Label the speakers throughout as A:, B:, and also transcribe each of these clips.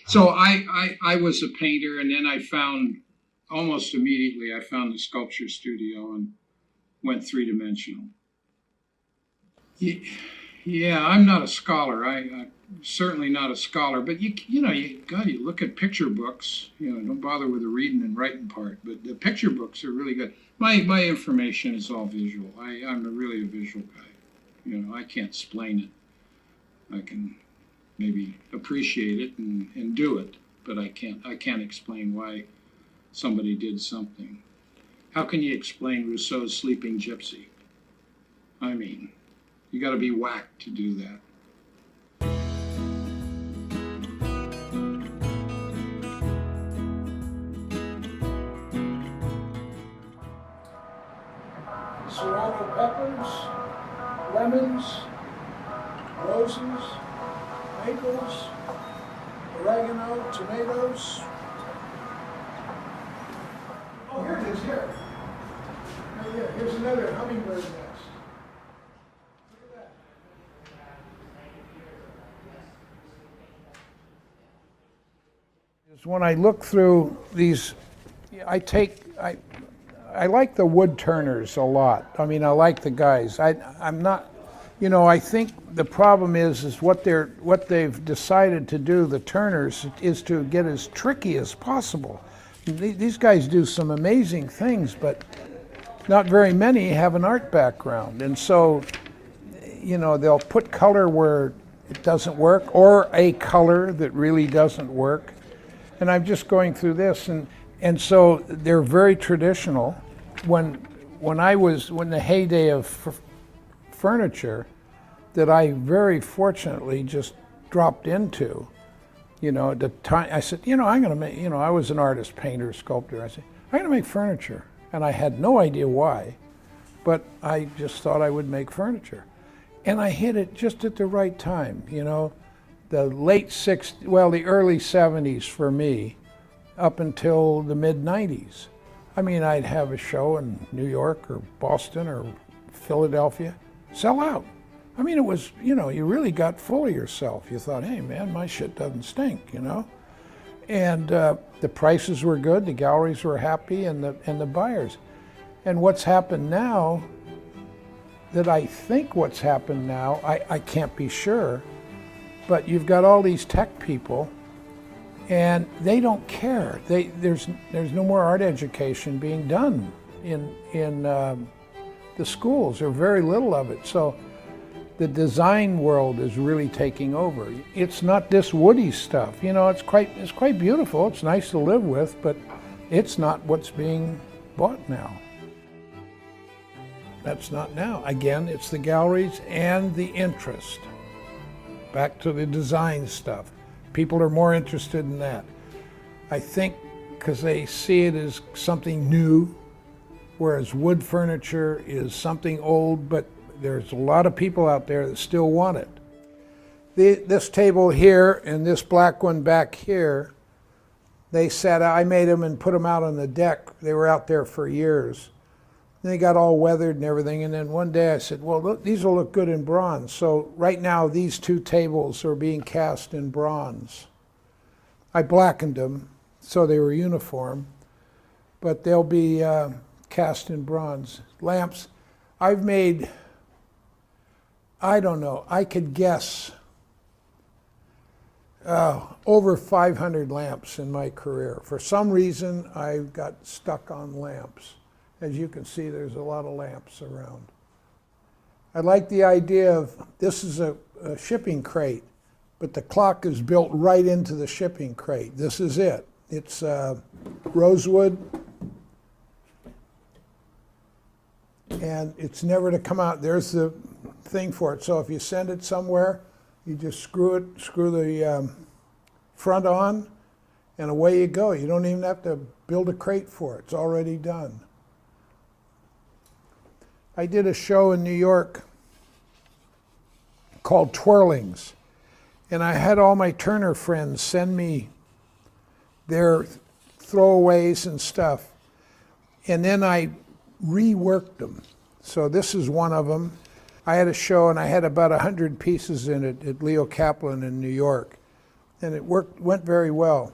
A: So I was a painter, and then I found almost immediately I found the sculpture studio and went three dimensional. Yeah, I'm not a scholar. I'm certainly not a scholar. But you look at picture books. Don't bother with the reading and writing part. But the picture books are really good. My information is all visual. I'm really a visual guy. I can't explain it. I can maybe appreciate it and do it, but I can't explain why somebody did something. How can you explain Rousseau's Sleeping Gypsy? I mean, you got to be whacked to do that.
B: Serrano peppers, lemons, roses, maples, oregano, tomatoes. Oh, here it is, here. Right here. Here's another hummingbird nest. Look at that. When I look through these, I like the wood turners a lot. I mean, I like the guys. I'm not, I think the problem is what they've decided to do, the turners, is to get as tricky as possible. These guys do some amazing things, but not very many have an art background. And so, they'll put color where it doesn't work, or a color that really doesn't work. And I'm just going through this, and so they're very traditional. When the heyday of furniture that I very fortunately just dropped into, at the time, I said, I'm going to make, I was an artist, painter, sculptor. I said, I'm going to make furniture. And I had no idea why, but I just thought I would make furniture. And I hit it just at the right time, the late 60s, well, the early 70s for me, up until the mid 90s. I mean, I'd have a show in New York or Boston or Philadelphia, sell out. I mean, it was, you really got full of yourself. You thought, hey man, my shit doesn't stink, And the prices were good, the galleries were happy, and the buyers. And what's happened now, I can't be sure, but you've got all these tech people, and they don't care. There's no more art education being done in the schools, or very little of it. So the design world is really taking over. It's not this woody stuff. It's quite beautiful. It's nice to live with, but it's not what's being bought now. That's not now. Again, it's the galleries and the interest. Back to the design stuff. People are more interested in that. I think because they see it as something new, whereas wood furniture is something old, but there's a lot of people out there that still want it. This table here and this black one back here, I made them and put them out on the deck. They were out there for years. And they got all weathered and everything, and then one day I said, well, look, these will look good in bronze. So right now these two tables are being cast in bronze. I blackened them so they were uniform, but they'll be cast in bronze. Lamps, I've made, I don't know, I could guess over 500 lamps in my career. For some reason, I got stuck on lamps. As you can see, there's a lot of lamps around. I like the idea of, this is a shipping crate, but the clock is built right into the shipping crate. This is it. It's rosewood, and it's never to come out. There's the thing for it. So if you send it somewhere, you just screw the front on, and away you go. You don't even have to build a crate for it. It's already done. I did a show in New York called Twirlings, and I had all my Turner friends send me their throwaways and stuff, and then I reworked them. So this is one of them. I had a show and I had about 100 pieces in it at Leo Kaplan in New York. and it went very well.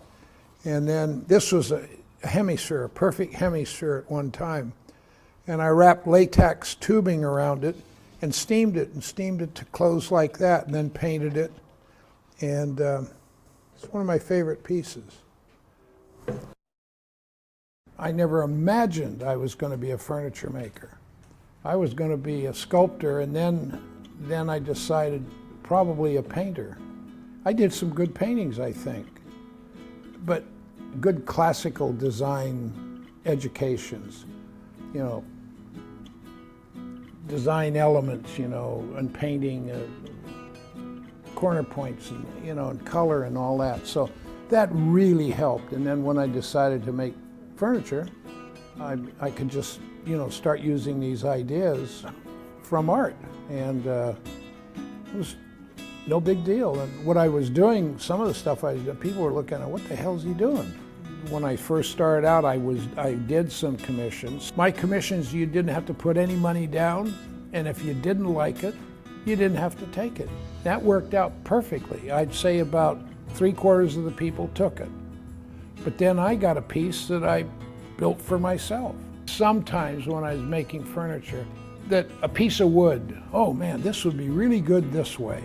B: And then this was a hemisphere, a perfect hemisphere at one time. And I wrapped latex tubing around it and steamed it to close like that, and then painted it. And it's one of my favorite pieces. I never imagined I was going to be a furniture maker. I was going to be a sculptor, and then I decided probably a painter. I did some good paintings, I think, but good classical design educations, you know, design elements, you know, and painting corner points, and, you know, and color and all that. So that really helped. And then when I decided to make furniture, I could just, you know, start using these ideas from art, and it was no big deal. And what I was doing, some of the stuff people were looking at, what the hell's he doing? When I first started out, I did some commissions. My commissions, you didn't have to put any money down, and if you didn't like it, you didn't have to take it. That worked out perfectly. I'd say about 3/4 of the people took it. But then I got a piece that I built for myself. Sometimes when I was making furniture, that a piece of wood, oh man, this would be really good this way.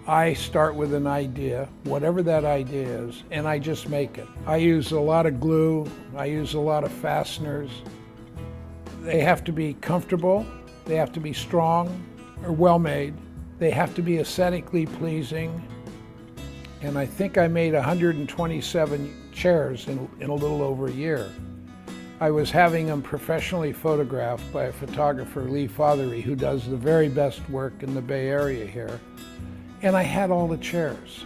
B: I start with an idea, whatever that idea is, and I just make it. I use a lot of glue, I use a lot of fasteners. They have to be comfortable, they have to be strong or well made, they have to be aesthetically pleasing. And I think I made 127 chairs in a little over a year. I was having them professionally photographed by a photographer, Lee Fothery, who does the very best work in the Bay Area here. And I had all the chairs.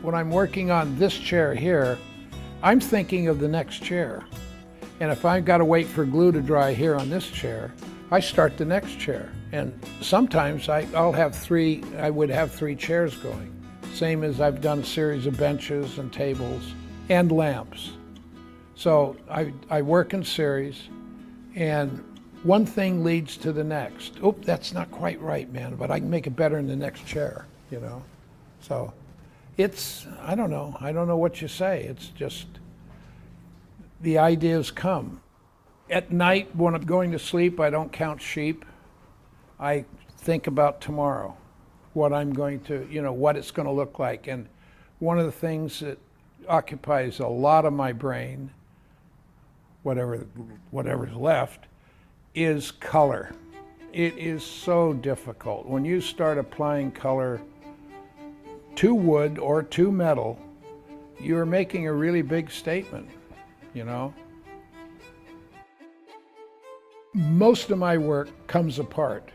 B: When I'm working on this chair here, I'm thinking of the next chair. And if I've got to wait for glue to dry here on this chair, I start the next chair. And sometimes I would have 3 chairs going. Same as I've done a series of benches and tables and lamps. So I work in series, and one thing leads to the next. Oh, that's not quite right, man, but I can make it better in the next chair, you know? So I don't know what you say. It's just, the ideas come. At night, when I'm going to sleep, I don't count sheep. I think about tomorrow, what I'm going to, you know, what it's going to look like. And one of the things that occupies a lot of my brain, whatever's left, is color. It is so difficult. When you start applying color to wood or to metal, you're making a really big statement, you know? Most of my work comes apart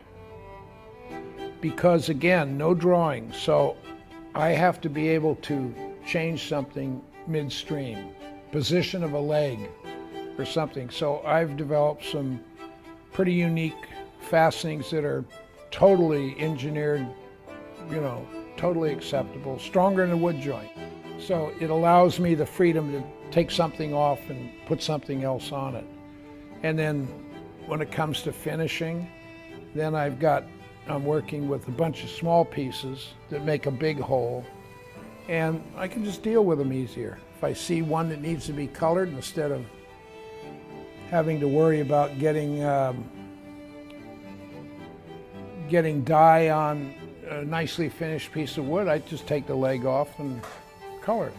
B: because, again, no drawing, so I have to be able to change something midstream, position of a leg or something. So I've developed some pretty unique fastenings that are totally engineered, you know, totally acceptable, stronger than a wood joint. So it allows me the freedom to take something off and put something else on it. And then when it comes to finishing, then I'm working with a bunch of small pieces that make a big whole, and I can just deal with them easier. If I see one that needs to be colored, instead of having to worry about getting dye on a nicely finished piece of wood, I just take the leg off and color it.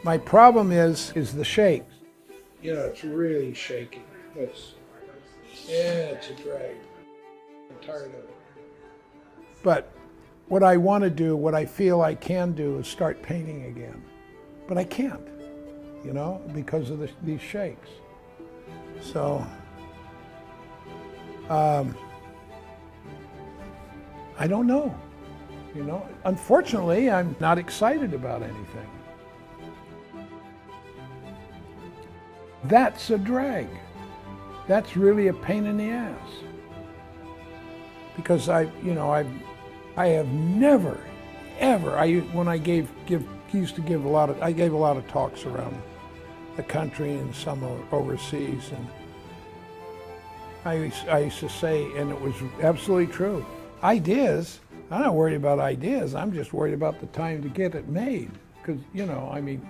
B: My problem is the shakes. You know, it's really shaky. It's a drag. I'm tired of it. But what I want to do, what I feel I can do, is start painting again. But I can't, you know, because of these shakes. So, I don't know, you know. Unfortunately, I'm not excited about anything. That's a drag. That's really a pain in the ass. Because I have never, ever, I gave a lot of talks around the country and some overseas, and I used to say, and it was absolutely true, ideas, I'm not worried about ideas, I'm just worried about the time to get it made. because, you know, I mean,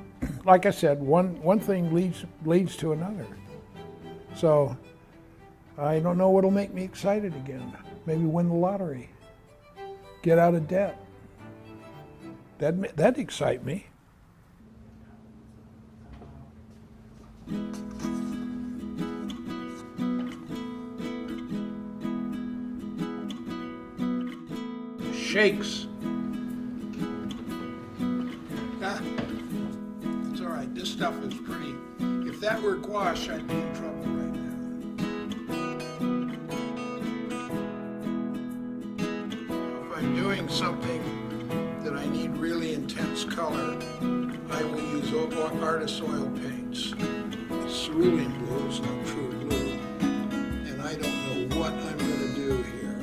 B: like I said, one thing leads to another. So I don't know what'll make me excited again. Maybe win the lottery, get out of debt. That'd excite me. Shakes. Ah, it's all right. This stuff is pretty. If that were gouache, I'd be in trouble right now. If I'm doing something that I need really intense color, I will use artist oil paints. It's cerulean blue, it's not true blue. And I don't know what I'm going to do here.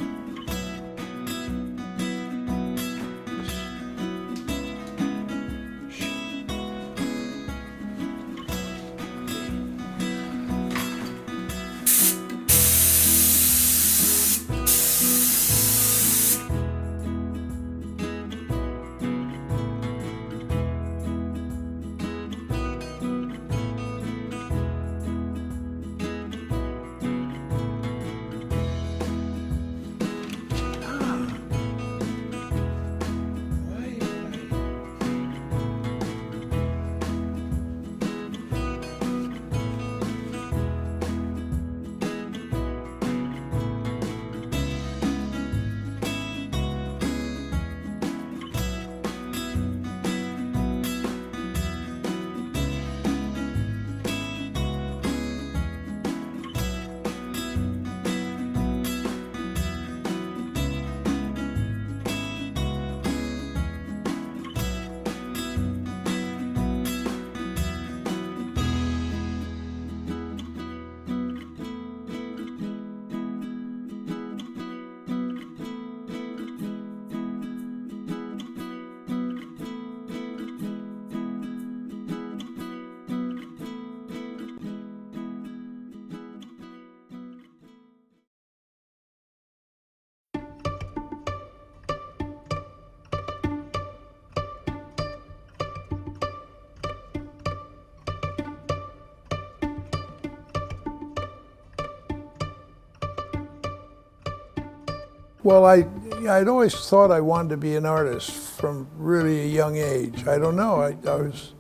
B: Well, I'd always thought I wanted to be an artist from really a young age. I don't know, I was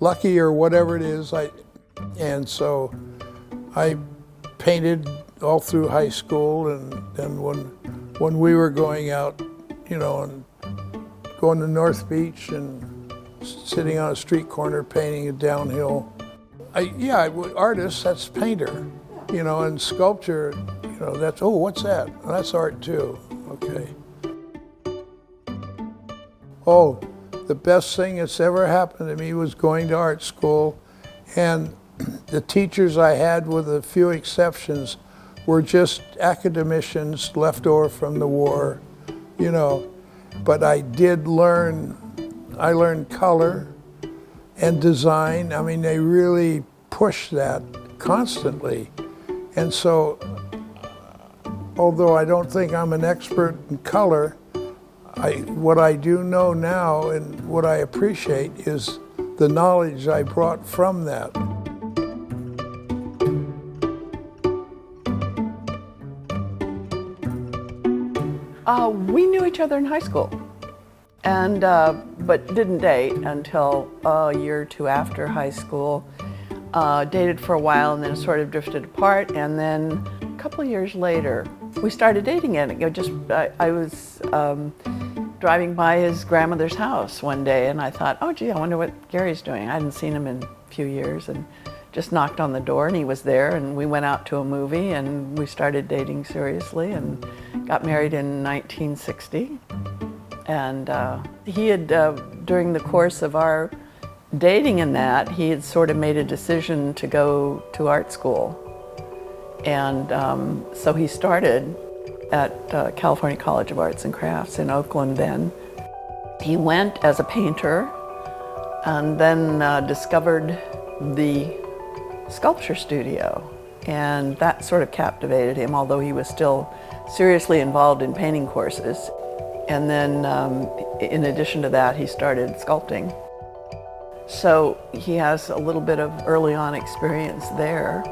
B: lucky or whatever it is. And so I painted all through high school, and then when we were going out, you know, and going to North Beach and sitting on a street corner painting a downhill. Artist, that's painter, you know, and sculpture, you know, that's, oh, what's that? Well, that's art too, okay. Oh, the best thing that's ever happened to me was going to art school, and the teachers I had, with a few exceptions, were just academicians left over from the war, you know. But I learned color and design. I mean, they really pushed that constantly. And so, although I don't think I'm an expert in color, what I do know now and what I appreciate is the knowledge I brought from that.
C: We knew each other in high school, and but didn't date until a year or two after high school. Dated for a while and then sort of drifted apart, and then a couple of years later we started dating again. I was driving by his grandmother's house one day, and I thought, oh gee, I wonder what Gary's doing. I hadn't seen him in a few years, and just knocked on the door, and he was there, and we went out to a movie, and we started dating seriously and got married in 1960. And he had, during the course of our dating in that, he had sort of made a decision to go to art school. And so he started at California College of Arts and Crafts in Oakland then. He went as a painter and then discovered the sculpture studio, and that sort of captivated him, although he was still seriously involved in painting courses. And then in addition to that, he started sculpting. So he has a little bit of early on experience there.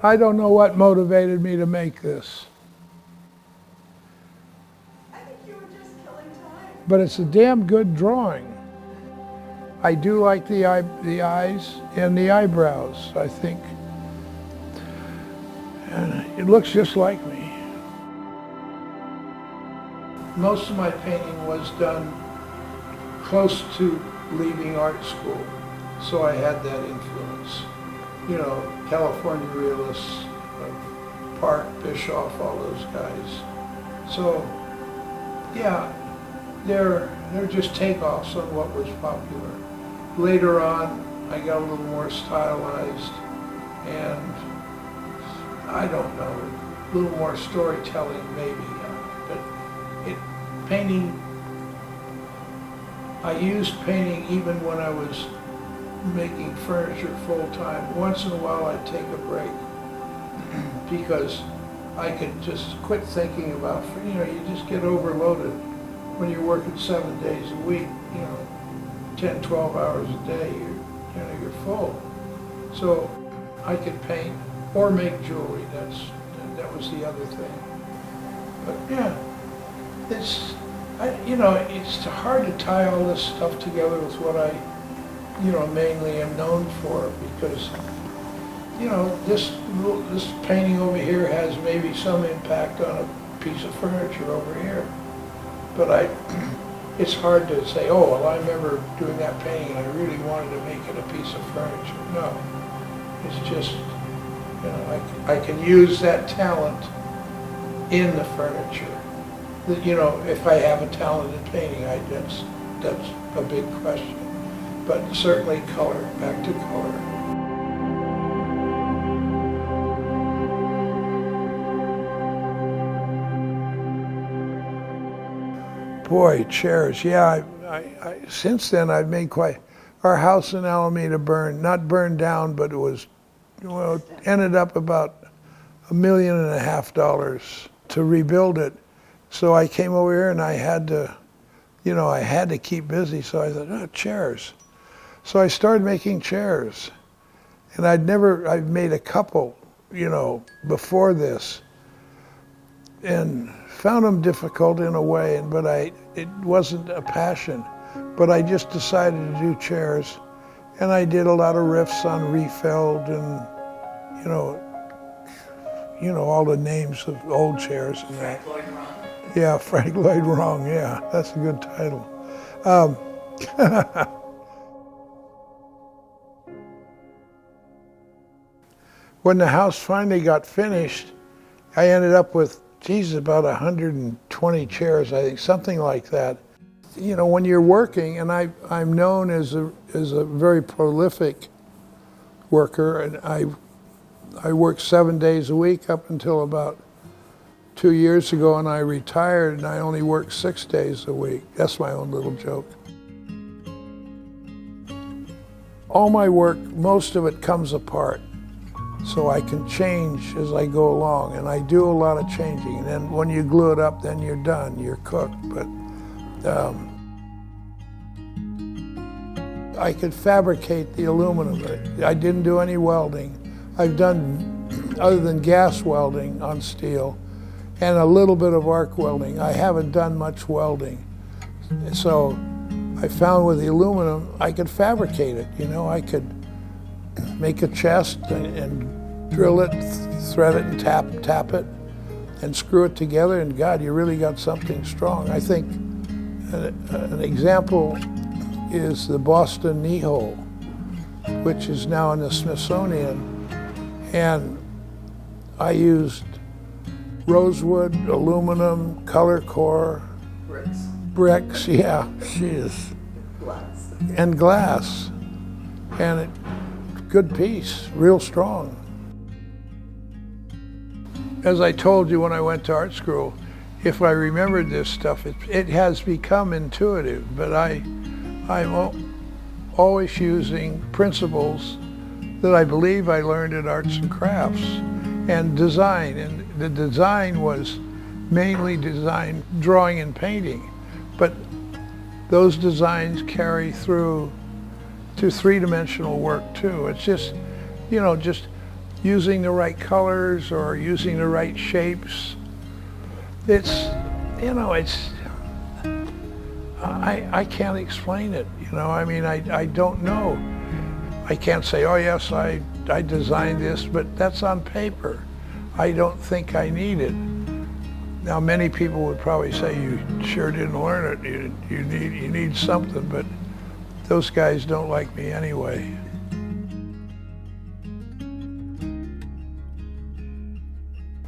B: I don't know what motivated me to make this.
C: I think you were just killing time.
B: But it's a damn good drawing. I do like the eyes and the eyebrows, I think. And it looks just like me. Most of my painting was done close to leaving art school, so I had that influence. You know, California realists, Park, Bischoff, all those guys. So, yeah, they're just takeoffs on what was popular. Later on, I got a little more stylized, and I don't know, a little more storytelling maybe, but painting, I used painting even when I was making furniture full-time. Once in a while I'd take a break because I could just quit thinking about, you know, you just get overloaded when you're working 7 days a week, you know, 10, 12 hours a day, you're full. So I could paint or make jewelry, that was the other thing. But yeah, it's hard to tie all this stuff together with what I, mainly am known for, because, this painting over here has maybe some impact on a piece of furniture over here. But it's hard to say, oh, well, I remember doing that painting and I really wanted to make it a piece of furniture. No, it's just, I can use that talent in the furniture. If I have a talent in painting, that's a big question. But certainly color, back to color. Boy, chairs, yeah, I since then I've made our house in Alameda not burned down, but it was, ended up about $1.5 million to rebuild it. So I came over here and I had to keep busy, so I thought, oh, chairs. So I started making chairs. And I'd made a couple, before this. And found them difficult in a way, but it wasn't a passion. But I just decided to do chairs. And I did a lot of riffs on Riefeld and, all the names of old chairs and that. Yeah, Frank Lloyd Wrong, yeah, that's a good title. When the house finally got finished, I ended up with, about 120 chairs, I think, something like that. When you're working, and I'm known as a very prolific worker, and I worked 7 days a week up until about 2 years ago, and I retired, and I only work 6 days a week. That's my own little joke. All my work, most of it comes apart, so I can change as I go along, and I do a lot of changing. And then when you glue it up, then you're done, you're cooked. But I could fabricate the aluminum. I didn't do any welding. I've done, other than gas welding on steel, and a little bit of arc welding. I haven't done much welding. So I found with the aluminum, I could fabricate it. I could make a chest and drill it, thread it, and tap it, and screw it together, and God, you really got something strong. I think an example is the Boston knee hole, which is now in the Smithsonian, and I used rosewood, aluminum, color core, bricks, yeah, glass, and glass, and good piece, real strong. As I told you when I went to art school, if I remembered this stuff, it has become intuitive, but I'm always using principles that I believe I learned at Arts and Crafts and design. And the design was mainly design, drawing and painting, but those designs carry through to three-dimensional work too. It's just, you know, just using the right colors or using the right shapes. It's, you know, it's, I can't explain it, you know, I mean, I don't know. I can't say, oh yes, I designed this, but that's on paper. I don't think I need it. Now, many people would probably say you sure didn't learn it. You need something, but those guys don't like me anyway.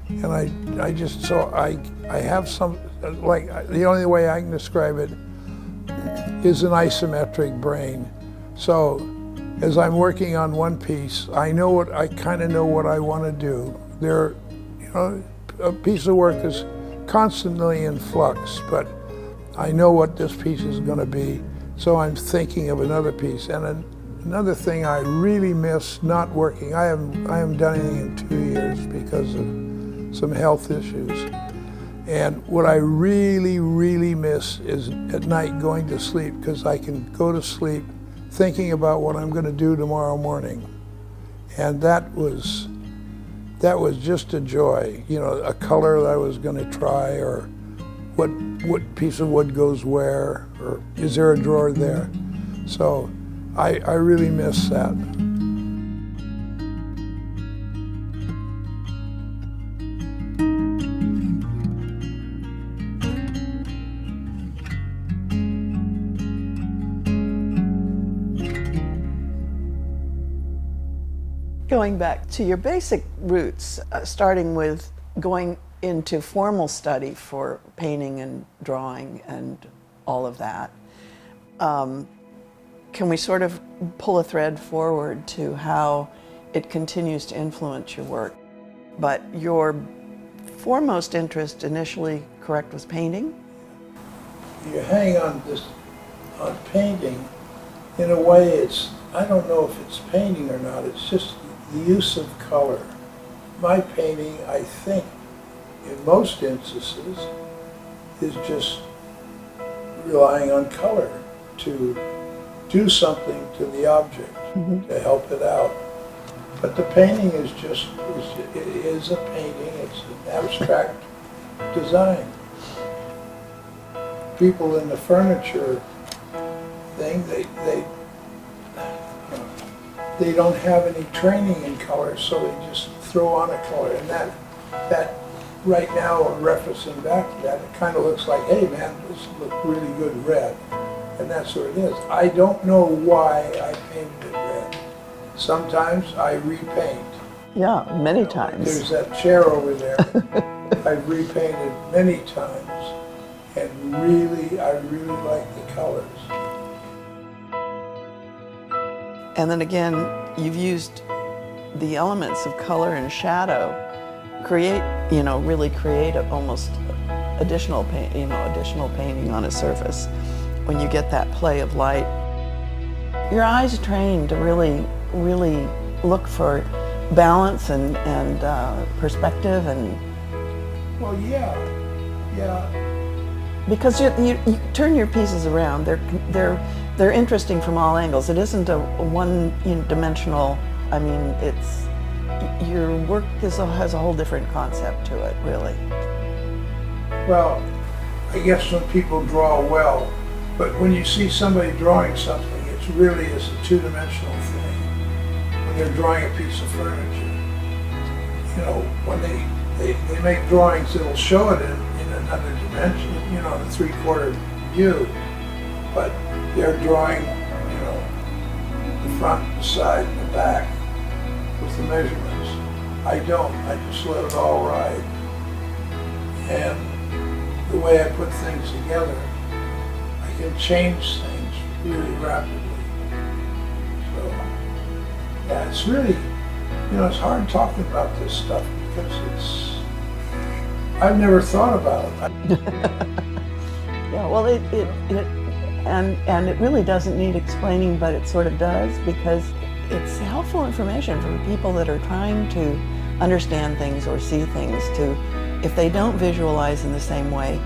B: And I just, so I have some, like, the only way I can describe it is an isometric brain. So as I'm working on one piece, I kind of know what I want to do. There, you know, a piece of work is constantly in flux, but I know what this piece is going to be, so I'm thinking of another piece. And another thing I really miss not working, I haven't done anything in 2 years because of some health issues. And what I really, really miss is at night going to sleep, because I can go to sleep thinking about what I'm going to do tomorrow morning. And that was just a joy, you know, a color that I was going to try, or what piece of wood goes where, or is there a drawer there? So I really miss that.
C: Going back to your basic roots, starting with going into formal study for painting and drawing and all of that, can we sort of pull a thread forward to how it continues to influence your work? But your foremost interest initially, correct, was painting?
B: You hang on painting, in a way it's, I don't know if it's painting or not, it's just the use of color. My painting, I think, in most instances, is just relying on color to do something to the object, to help it out. But the painting is just, it is a painting, it's an abstract design. People in the furniture thing, they don't have any training in color, so they just throw on a color. And that right now, referencing back to that, it kind of looks like, hey man, this looks really good red. And that's what it is. I don't know why I painted it red. Sometimes I repaint.
C: Yeah, many times.
B: There's that chair over there. I've repainted many times, and I really like the colors.
C: And then again, you've used the elements of color and shadow, really create almost additional painting on a surface. When you get that play of light, your eyes are trained to really look for balance and perspective, and
B: well, yeah.
C: Because you turn your pieces around, they're interesting from all angles. It isn't a one-dimensional. I mean, it's your work has a whole different concept to it, really.
B: Well, I guess some people draw well, but when you see somebody drawing something, it really is a two-dimensional thing. When they're drawing a piece of furniture, you know, when they make drawings that'll show it in another dimension, you know, in a three-quarter view, but they're drawing, you know, the front, the side, and the back with the measurements. I don't. I just let it all ride. And the way I put things together, I can change things really rapidly. So, yeah, it's really, you know, it's hard talking about this stuff because I've never thought about it.
C: Yeah, well, and it really doesn't need explaining, but it sort of does, because it's helpful information for people that are trying to understand things or see things. if they don't visualize in the same way,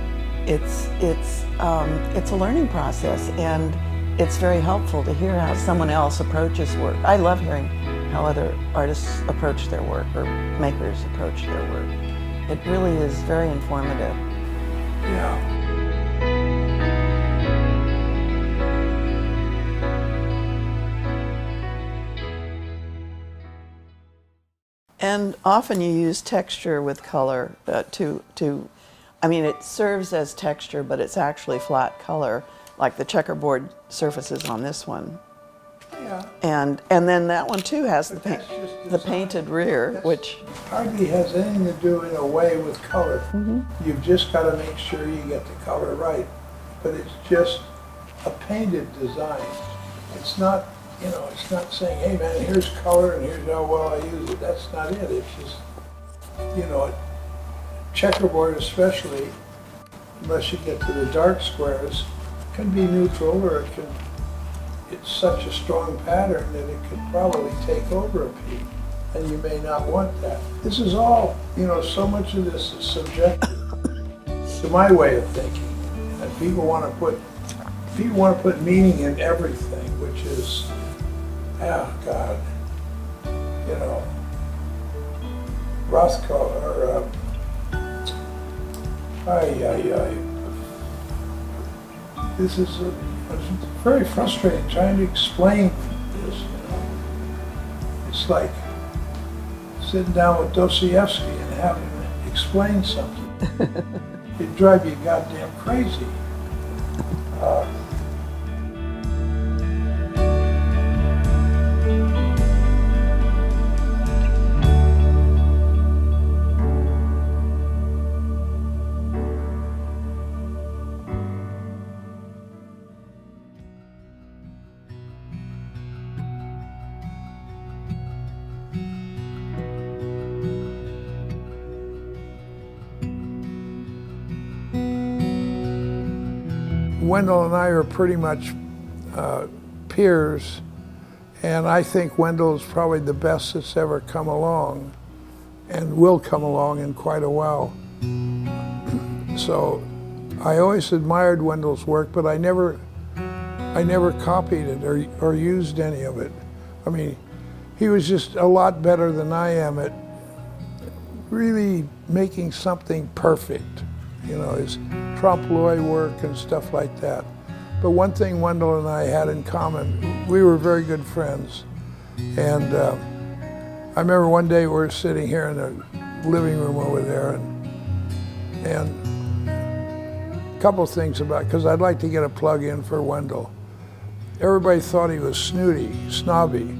C: it's a learning process, and it's very helpful to hear how someone else approaches work. I love hearing how other artists approach their work or makers approach their work. It really is very informative.
B: Yeah.
C: And often you use texture with color I mean, it serves as texture, but it's actually flat color, like the checkerboard surfaces on this one.
B: Yeah.
C: And then that one too has the
B: That's just
C: the painted rear,
B: That's
C: which
B: hardly has anything to do in a way with color. You've just got to make sure you get the color right. But it's just a painted design. It's not, it's not saying, hey man, here's color and here's how well I use it. That's not it. It's just, checkerboard especially, unless you get to the dark squares, can be neutral, or it's such a strong pattern that it could probably take over a piece, and you may not want that. This is all, so much of this is subjective to my way of thinking. And people want to put meaning in everything, which is, oh God, Rothko, or this is it's very frustrating trying to explain this. It's like sitting down with Dostoevsky and having him explain something. It'd drive you goddamn crazy. Wendell and I are pretty much peers, and I think Wendell is probably the best that's ever come along, and will come along in quite a while. So I always admired Wendell's work, but I never copied it or used any of it. I mean, he was just a lot better than I am at really making something perfect. His trompe l'oeil work and stuff like that. But one thing Wendell and I had in common, we were very good friends. And I remember one day we were sitting here in the living room over there, and a couple of things because I'd like to get a plug in for Wendell. Everybody thought he was snooty, snobby.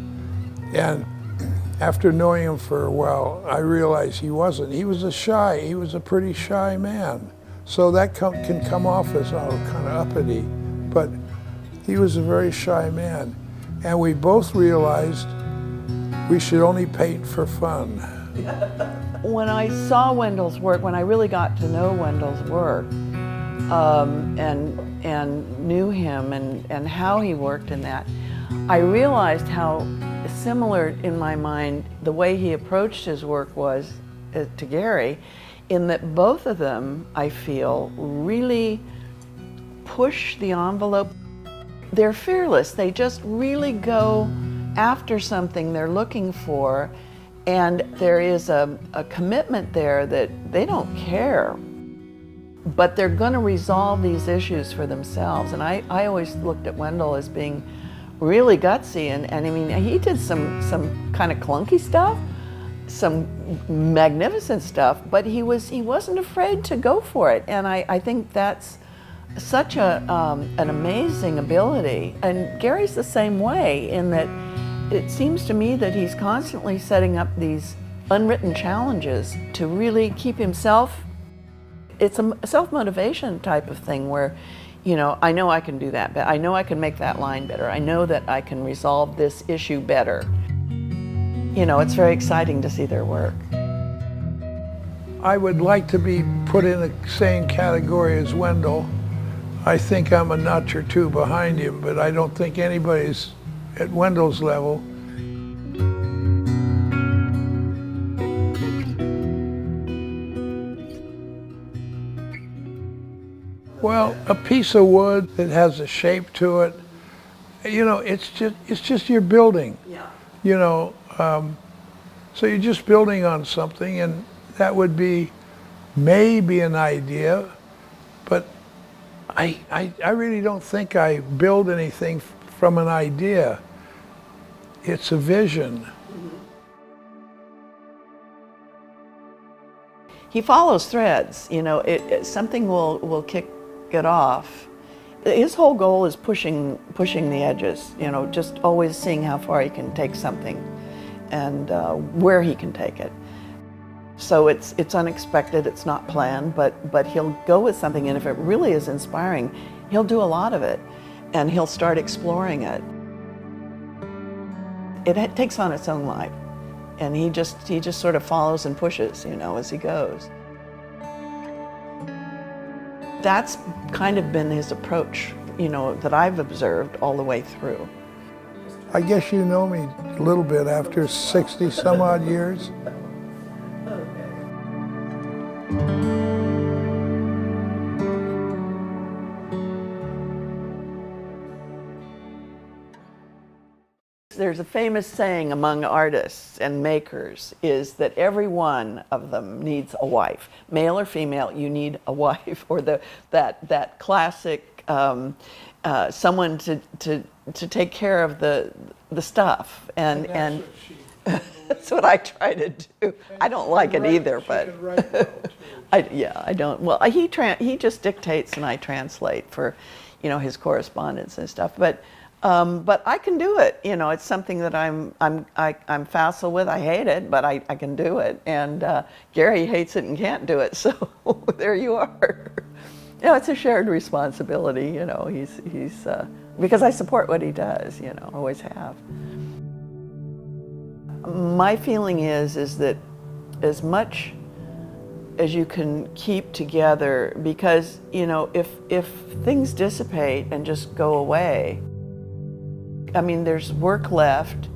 B: And after knowing him for a while, I realized he wasn't. He was a pretty shy man. So that can come off as kind of uppity, but he was a very shy man. And we both realized we should only paint for fun.
C: when I saw Wendell's work, when I really got to know Wendell's work, and knew him and how he worked in that, I realized how similar in my mind the way he approached his work was to Garry, in that both of them, I feel, really push the envelope. They're fearless. They just really go after something they're looking for, and there is a commitment there that they don't care, but they're going to resolve these issues for themselves. And I always looked at Wendell as being really gutsy, and I mean, he did some kind of clunky stuff, some magnificent stuff, but he wasn't afraid to go for it. And I think that's such an amazing ability. And Garry's the same way, in that it seems to me that he's constantly setting up these unwritten challenges to really keep himself. It's a self-motivation type of thing where, you know, I know I can do that, but I know I can make that line better. I know that I can resolve this issue better. You know, it's very exciting to see their work.
B: I would like to be put in the same category as Wendell. I think I'm a notch or two behind him, but I don't think anybody's at Wendell's level. Well, a piece of wood that has a shape to it, you know, it's just your building.
C: Yeah.
B: You know, so you're just building on something, and that would be maybe an idea, but I really don't think I build anything from an idea. It's a vision.
C: He follows threads, you know, something will kick it off. His whole goal is pushing the edges, you know, just always seeing how far he can take something and where he can take it. So it's unexpected, it's not planned, but he'll go with something, and if it really is inspiring, he'll do a lot of it, and he'll start exploring it. It takes on its own life, and he just sort of follows and pushes, you know, as he goes. That's kind of been his approach, you know, that I've observed all the way through.
B: I guess you know me a little bit after 60 some odd years.
C: There's a famous saying among artists and makers is that every one of them needs a wife. Male or female, you need a wife, or that classic someone to take care of the stuff. And that's what I try to do. I don't like it either, but I don't. Well, he just dictates and I translate for, you know, his correspondence and stuff. But I can do it. You know, it's something that I'm facile with. I hate it, but I can do it. And Garry hates it and can't do it. So there you are. You know, it's a shared responsibility. You know, he's because I support what he does. You know, always have. My feeling is that as much as you can keep together, because you know, if things dissipate and just go away. I mean, there's work left,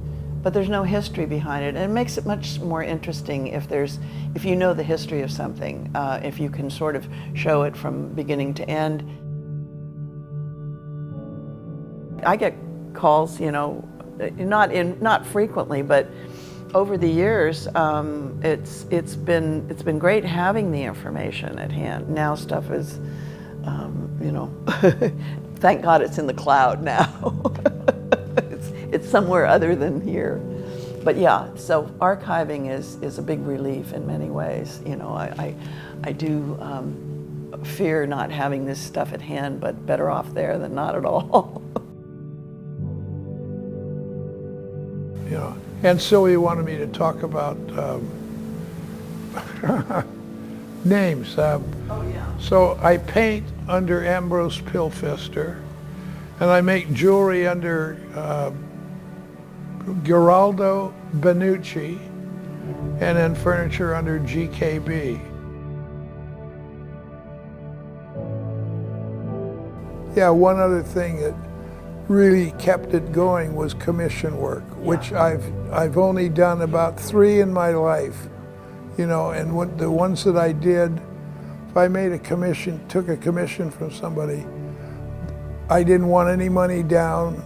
C: but there's no history behind it, and it makes it much more interesting if you know the history of something, if you can sort of show it from beginning to end. I get calls, you know, not frequently, but over the years, it's been great having the information at hand. Now stuff is, you know, thank God it's in the cloud now. It's somewhere other than here. But yeah, so archiving is a big relief in many ways. You know, I do fear not having this stuff at hand, but better off there than not at all.
B: You know, and Sylvia wanted me to talk about names.
C: Oh yeah.
B: So I paint under Ambrose Pilfister, and I make jewelry under Geraldo Benucci, and then furniture under GKB. Yeah, one other thing that really kept it going was commission work, which I've only done about 3 in my life, you know, and the ones that I did, if I made a commission, took a commission from somebody, I didn't want any money down.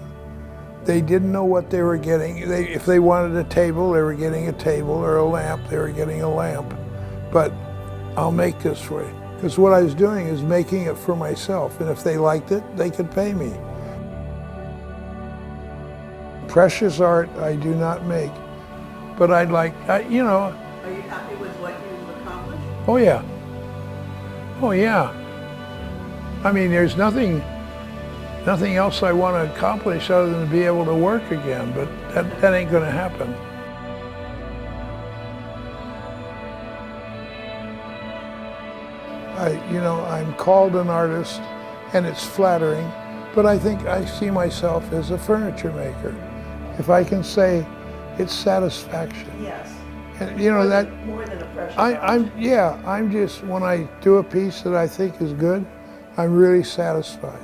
B: They didn't know what they were getting. If they wanted a table, they were getting a table, or a lamp, they were getting a lamp. But I'll make this for you. Because what I was doing is making it for myself, and if they liked it, they could pay me. Precious art I do not make, but I'd like, you know.
C: Are you happy with what you've accomplished?
B: Oh yeah. Oh yeah. I mean, there's nothing else I want to accomplish other than to be able to work again, but that ain't going to happen. I'm called an artist, and it's flattering, but I think I see myself as a furniture maker. If I can say it's satisfaction.
C: Yes.
B: And you know that
C: More than a precious
B: I'm just, when I do a piece that I think is good, I'm really satisfied.